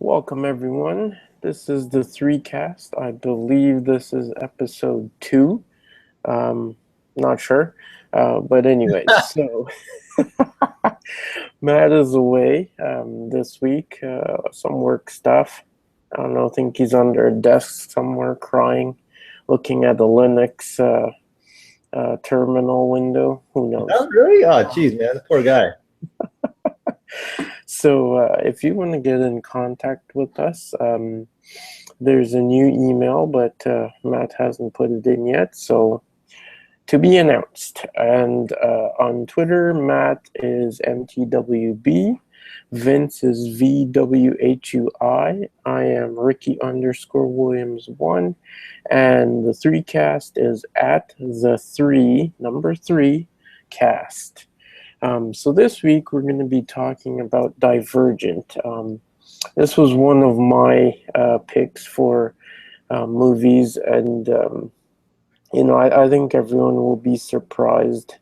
Welcome, everyone. This is the Three Cast. I believe this is episode 2. Not sure. But anyways, so Matt is away this week. Some work stuff. I don't know. I think he's under a desk somewhere crying, looking at the Linux terminal window. Who knows? Oh, really? Oh, geez, man. The poor guy. So if you want to get in contact with us, there's a new email, but Matt hasn't put it in yet, so to be announced. And on Twitter, Matt is MTWB, Vince is VWHUI, I am Ricky_Williams1, and the 3cast is at the 3 cast. So this week we're going to be talking about Divergent. This was one of my picks for movies, and I think everyone will be surprised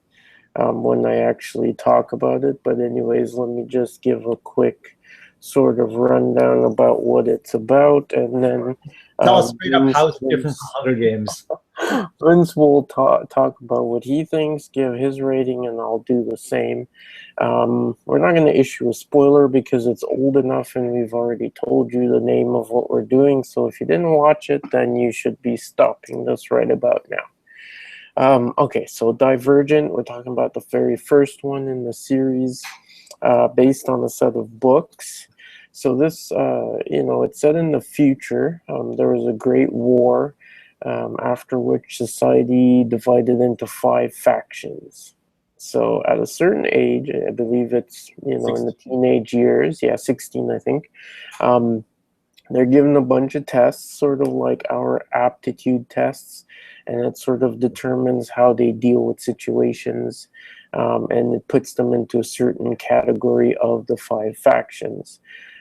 when I actually talk about it. But anyways, let me just give a quick sort of rundown about what it's about, and then tell us straight up how it's different from Hunger Games. Vince will talk about what he thinks, give his rating, and I'll do the same. We're not going to issue a spoiler because it's old enough and we've already told you the name of what we're doing. So if you didn't watch it, then you should be stopping this right about now. Okay, so Divergent, we're talking about the very first one in the series, based on a set of books. So this, it's set in the future. There was a great war, after which society divided into 5 factions. So at a certain age, I believe it's, in the teenage years, 16, I think, they're given a bunch of tests, sort of like our aptitude tests, and it sort of determines how they deal with situations, and it puts them into a certain category of the 5 factions.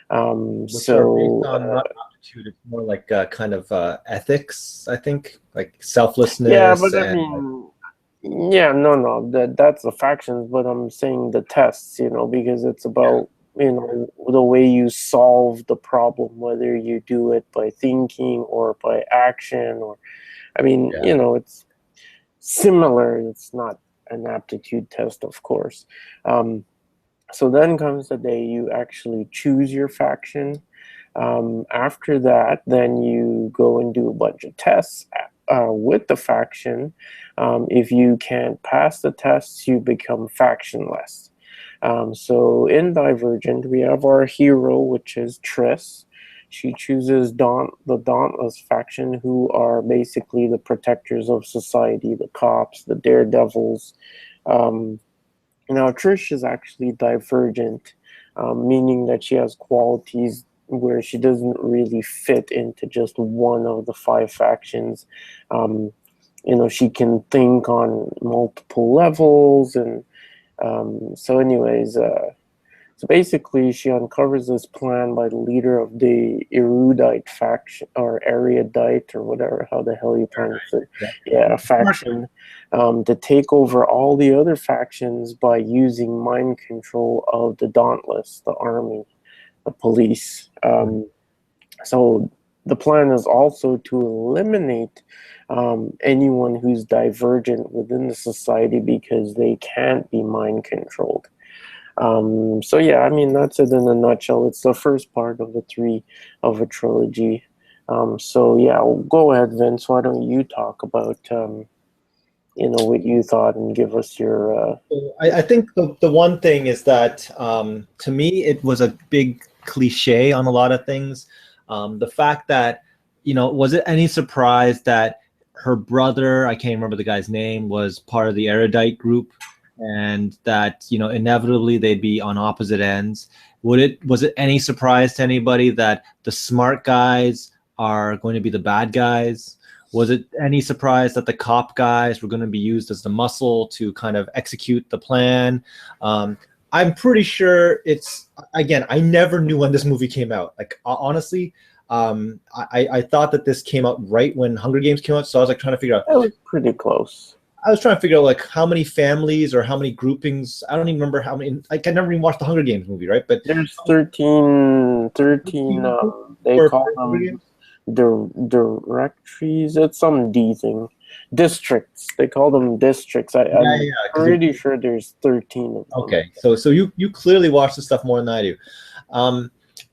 Which are based on not aptitude, it's more like kind of ethics, I think, like selflessness. Yeah, but I mean, that's the factions, but I'm saying the tests, because it's about, the way you solve the problem, whether you do it by thinking or by action, or, it's similar. It's not an aptitude test, of course. So then comes the day you actually choose your faction. After that, then you go and do a bunch of tests with the faction. If you can't pass the tests, you become factionless. So in Divergent, we have our hero, which is Triss. She chooses the Dauntless faction, who are basically the protectors of society, the cops, the daredevils. Now, Trish is actually divergent, meaning that she has qualities where she doesn't really fit into just one of the 5 factions. She can think on multiple levels, and so basically she uncovers this plan by the leader of the erudite faction, or erudite, or whatever, how the hell you pronounce it. Yeah, faction, to take over all the other factions by using mind control of the Dauntless, the army, the police. So the plan is also to eliminate anyone who's divergent within the society, because they can't be mind controlled. That's it in a nutshell. It's the first part of the 3 of a trilogy. Go ahead, Vince. Why don't you talk about what you thought, and give us your I think the one thing is that to me it was a big cliche on a lot of things. The fact that, was it any surprise that her brother, I can't remember the guy's name, was part of the erudite group, and that, inevitably they'd be on opposite ends? Was it any surprise to anybody that the smart guys are going to be the bad guys? Was it any surprise that the cop guys were going to be used as the muscle to kind of execute the plan? I'm pretty sure again, I never knew when this movie came out. Like, honestly, I thought that this came out right when Hunger Games came out, so I was like trying to figure out. It was pretty close. I was trying to figure out like how many families or how many groupings. I don't even remember how many. Like, I never even watched the Hunger Games movie, right? But there's 13 13. They For call Hunger them Games? directories. It's some D thing. Districts. They call them districts. Yeah, I'm yeah. pretty sure there's 13 of them. Okay, so you clearly watch the stuff more than I do. Um,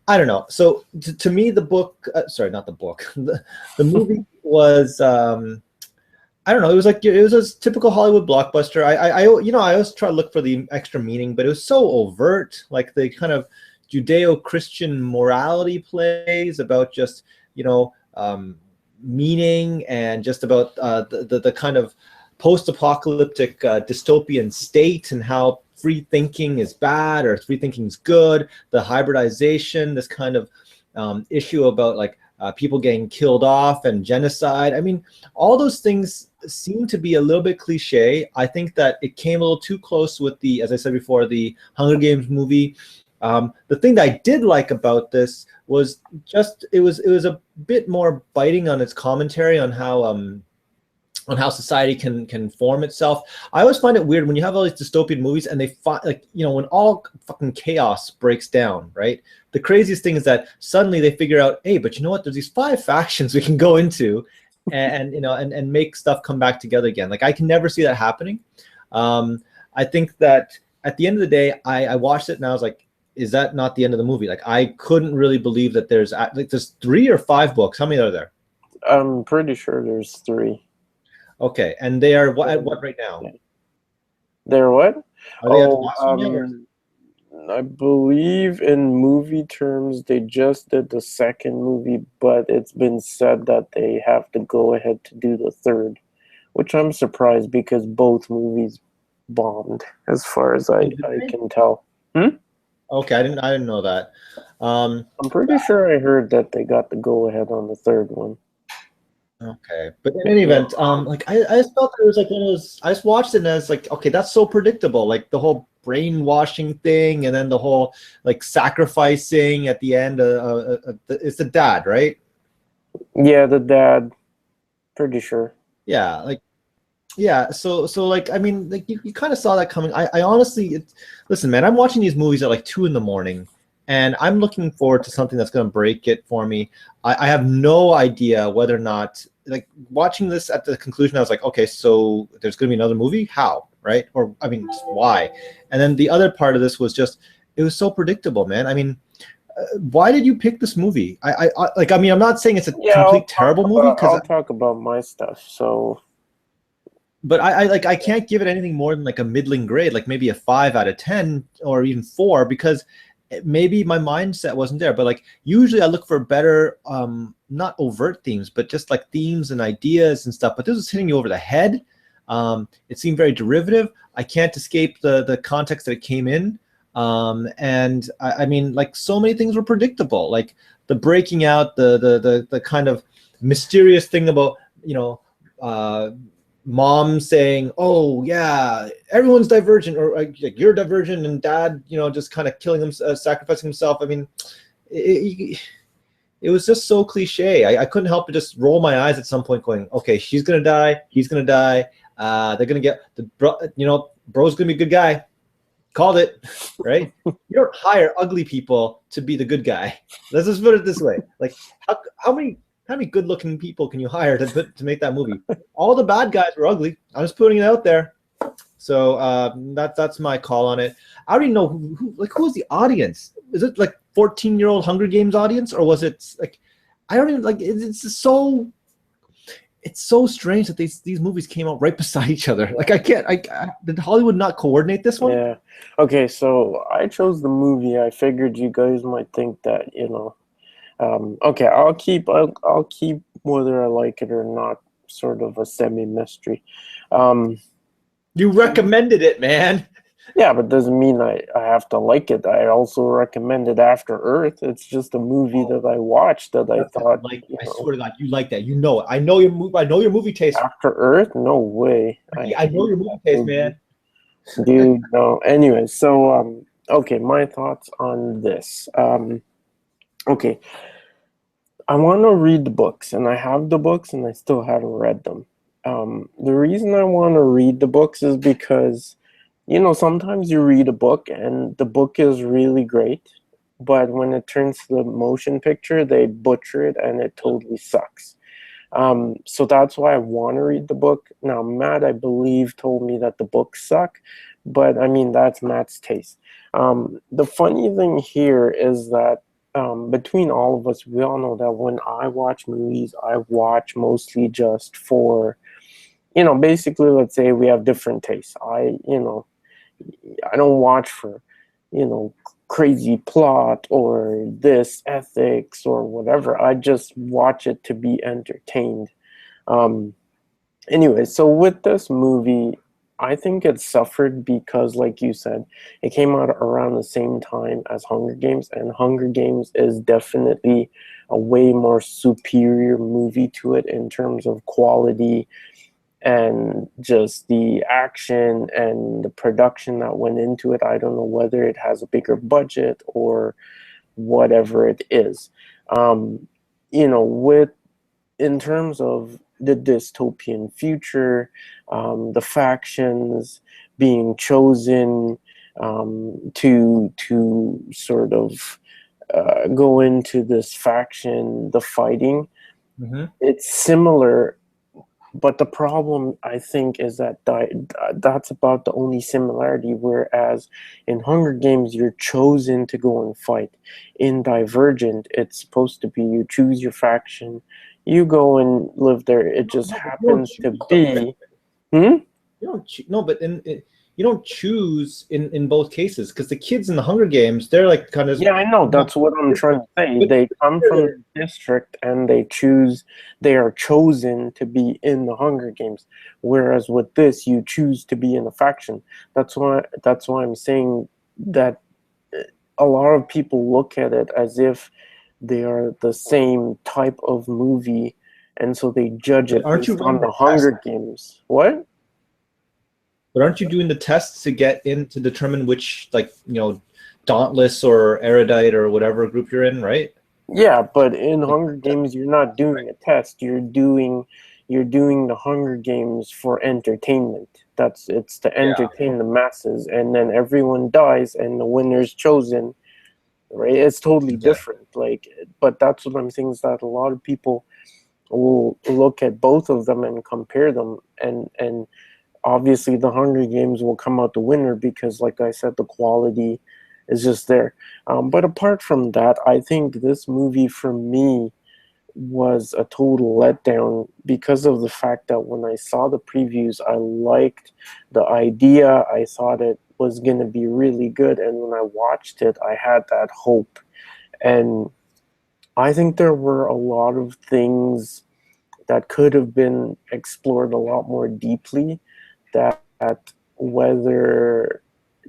I don't know. So to me, the book, sorry, not the book, the movie was I don't know. It was like it was a typical Hollywood blockbuster. I always try to look for the extra meaning, but it was so overt, like the kind of Judeo-Christian morality plays about just meaning and just about the kind of post-apocalyptic dystopian state and how free thinking is bad or free thinking is good. The hybridization, this kind of issue about like people getting killed off and genocide. I mean, all those things seem to be a little bit cliche. I think that it came a little too close with the, as I said before, the Hunger Games movie. The thing that I did like about this was just it was a bit more biting on its commentary on how society can form itself. I always find it weird when you have all these dystopian movies and they find like when all fucking chaos breaks down, right? The craziest thing is that suddenly they figure out, hey, but you know what? There's these 5 factions we can go into, and make stuff come back together again. Like I can never see that happening. I think that at the end of the day, I watched it and I was like, is that not the end of the movie? Like I couldn't really believe that there's 3 or 5 books. How many are there? I'm pretty sure there's 3. Okay, and they are at what right now? They're what? Are they at the last one yet, or? I believe in movie terms, they just did the 2nd movie, but it's been said that they have to go ahead to do the 3rd, which I'm surprised because both movies bombed, as far as I can tell. Okay, I didn't know that. I'm pretty sure I heard that they got the go ahead on the 3rd one. Okay, but in any event, like I just felt that it was like one of those. I just watched it and I was like, okay, that's so predictable. Like the whole brainwashing thing, and then the whole like sacrificing at the end. It's the dad, right? Yeah, the dad. Pretty sure. Yeah, like yeah. So like I mean, like you kind of saw that coming. I honestly, listen, man, I'm watching these movies at like 2 a.m. and I'm looking forward to something that's going to break it for me. I have no idea whether or not, like, watching this at the conclusion, I was like, okay, so there's going to be another movie? How? Right? Or, I mean, why? And then the other part of this was just, it was so predictable, man. I mean, why did you pick this movie? I mean, I'm not saying it's a complete terrible movie. I'll talk about my stuff, so. But I can't give it anything more than like a middling grade, like maybe a 5 out of 10 or even 4, because maybe my mindset wasn't there. But like usually I look for better not overt themes, but just like themes and ideas and stuff. But this was hitting you over the head. It seemed very derivative. I can't escape the context that it came in. And I mean, like, so many things were predictable, like the breaking out, the kind of mysterious thing about mom saying, "Oh yeah, everyone's divergent," or like you're divergent, and dad, just kind of killing him, sacrificing himself. I mean, it was just so cliche. I couldn't help but just roll my eyes at some point, going, "Okay, she's gonna die, he's gonna die. They're gonna get bro's gonna be a good guy. Called it, right?" You don't hire ugly people to be the good guy. Let's just put it this way: like, how many good-looking people can you hire to make that movie? All the bad guys were ugly. I'm just putting it out there. So that's my call on it. I already know who was the audience. Is it like 14-year-old Hunger Games audience, or was it like, I don't even, like, it's so strange that these movies came out right beside each other. Like did Hollywood not coordinate this one? Yeah. Okay, so I chose the movie. I figured you guys might think that, okay, I'll keep whether I like it or not sort of a semi-mystery. You recommended it, man. Yeah, but doesn't mean I have to like it. I also recommended After Earth. It's just a movie that I watched that I thought. I swear to God, you like that. You know it. I know your movie taste. After Earth? No way. I know your movie taste, man. Dude, no. Anyway, so okay, my thoughts on this. Okay. I want to read the books, and I have the books, and I still haven't read them. The reason I want to read the books is because, sometimes you read a book, and the book is really great, but when it turns to the motion picture, they butcher it and it totally sucks. So that's why I want to read the book. Now, Matt, I believe, told me that the books suck, but I mean, that's Matt's taste. The funny thing here is that between all of us, we all know that when I watch movies, I watch mostly just for, basically, let's say we have different tastes. I don't watch for, you know, crazy plot or this ethics or whatever. I just watch it to be entertained. Um, anyway, so with this movie, I think it suffered because, like you said, it came out around the same time as Hunger Games, and Hunger Games is definitely a way more superior movie to it in terms of quality and just the action and the production that went into it. I don't know whether it has a bigger budget or whatever it is. Um, with in terms of the dystopian future, the factions being chosen to sort of go into this faction, the fighting, Mm-hmm. it's similar, but the problem I think is that that's about the only similarity. Whereas in Hunger Games, you're chosen to go and fight. In Divergent, it's supposed to be you choose your faction, you go and live there. It just No, but you don't happens to choose though, right? be. Hmm? You don't no, but you don't choose in both cases because the kids in the Hunger Games, they're like kind of Yeah, I know. That's what I'm trying to say. but They come from the district and they are chosen to be in the Hunger Games. Whereas with this, you choose to be in a faction. That's why I'm saying that a lot of people look at it as if they are the same type of movie, and so they judge but it aren't you based on running the the test? Hunger Games. What? But aren't you doing the tests to get in to determine which, like, Dauntless or Erudite or whatever group you're in, right? Yeah, but in Like, Hunger Games, you're not doing a test. You're doing the Hunger Games for entertainment. It's to yeah. entertain the masses, and then everyone dies, and the winner's chosen. Right? It's totally Yeah. different. Like, but that's what I'm saying is that a lot of people will look at both of them and compare them, and obviously the Hunger Games will come out the winner because, like I said, the quality is just there. But apart from that, I think this movie for me was a total letdown because of the fact that when I saw the previews, I liked the idea. I thought it was going to be really good. And when I watched it, I had that hope. And I think there were a lot of things that could have been explored a lot more deeply, that whether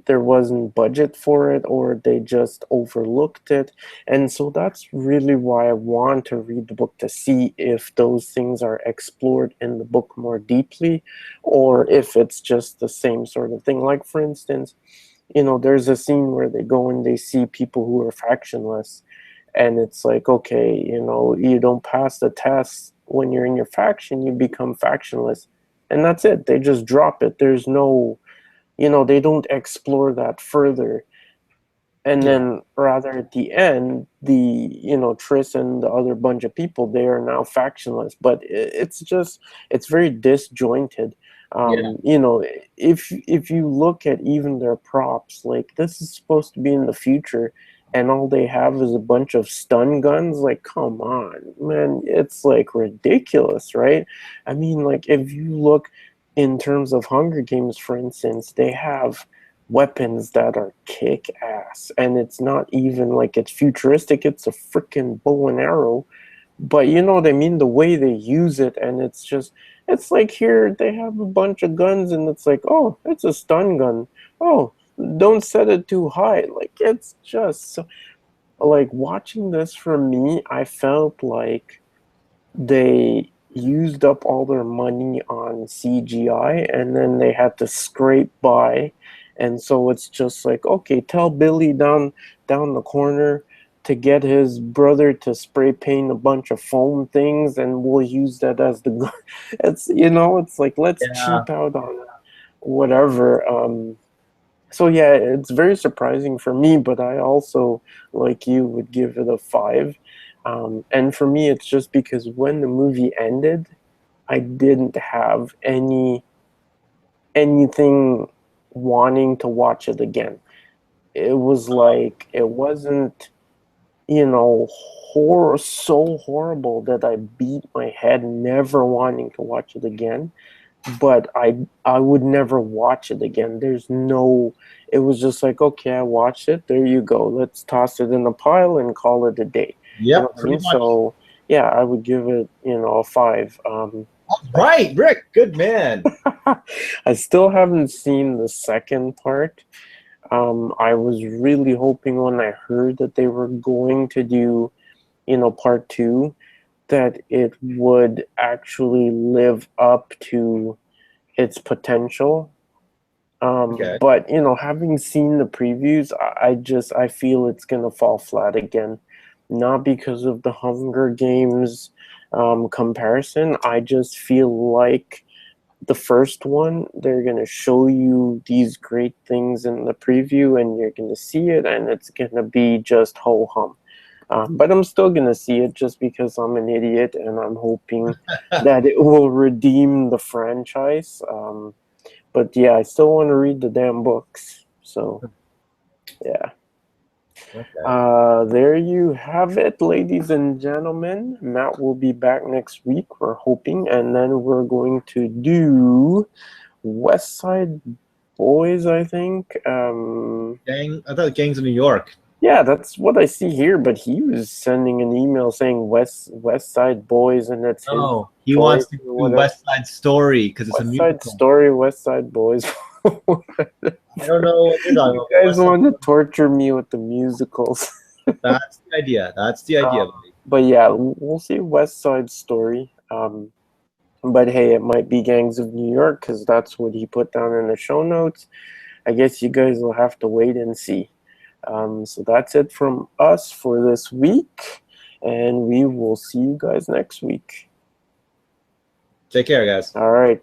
there wasn't budget for it or they just overlooked it. And so that's really why I want to read the book, to see if those things are explored in the book more deeply or if it's just the same sort of thing. Like, for instance, there's a scene where they go and they see people who are factionless, and it's like, okay, you don't pass the test when you're in your faction, you become factionless, and that's it. They just drop it. There's no, they don't explore that further. And Yeah. then rather at the end, Triss and the other bunch of people, they are now factionless, but it's very disjointed. Yeah. If you look at even their props, like, this is supposed to be in the future, and all they have is a bunch of stun guns. Like, come on, man, it's like ridiculous, right? I mean, like, if you look in terms of Hunger Games, for instance, they have weapons that are kick ass, and it's not even like it's futuristic. It's a freaking bow and arrow, but you know what I mean, the way they use it. And it's like, here they have a bunch of guns, and it's like, oh, it's a stun gun. Oh, don't set it too high. Like, it's just like, watching this, for me, I felt like they used up all their money on CGI, and then they had to scrape by. And so it's just like, okay, tell Billy down the corner to get his brother to spray paint a bunch of foam things, and we'll use that as the it's like, let's Yeah. cheap out on whatever. So yeah, it's very surprising for me, but I also, like you, would give it a 5. And for me, it's just because when the movie ended, I didn't have anything wanting to watch it again. It was like it wasn't, so horrible that I beat my head never wanting to watch it again. But I would never watch it again. There's no. It was just like, okay, I watched it. There you go. Let's toss it in a pile and call it a day. You know Yep, what I pretty mean? much. So yeah, I would give it, a 5. Right, Rick, good man. I still haven't seen the second part. I was really hoping when I heard that they were going to do, part two, that it would actually live up to its potential. Okay. But having seen the previews, I feel it's gonna fall flat again. Not because of the Hunger Games comparison. I just feel like the first one, they're gonna show you these great things in the preview, and you're gonna see it, and it's gonna be just ho hum. But I'm still gonna see it just because I'm an idiot, and I'm hoping that it will redeem the franchise. But yeah, I still want to read the damn books. So yeah. Okay. There you have it, ladies and gentlemen. Matt will be back next week, we're hoping, and then we're going to do West Side Boys, I think. I thought Gangs of New York. Yeah, that's what I see here, but he was sending an email saying West Side Boys, and that's his No, he choice wants to or do whatever. West Side Story because it's a West Side musical. Story, West Side Boys. I don't know what you're talking You about. guys West Side want to Story. torture me with the musicals. That's the idea. That's the idea, buddy. But yeah, we'll see West Side Story. But hey, it might be Gangs of New York because that's what he put down in the show notes. I guess you guys will have to wait and see. So that's it from us for this week, and we will see you guys next week. Take care, guys. All right.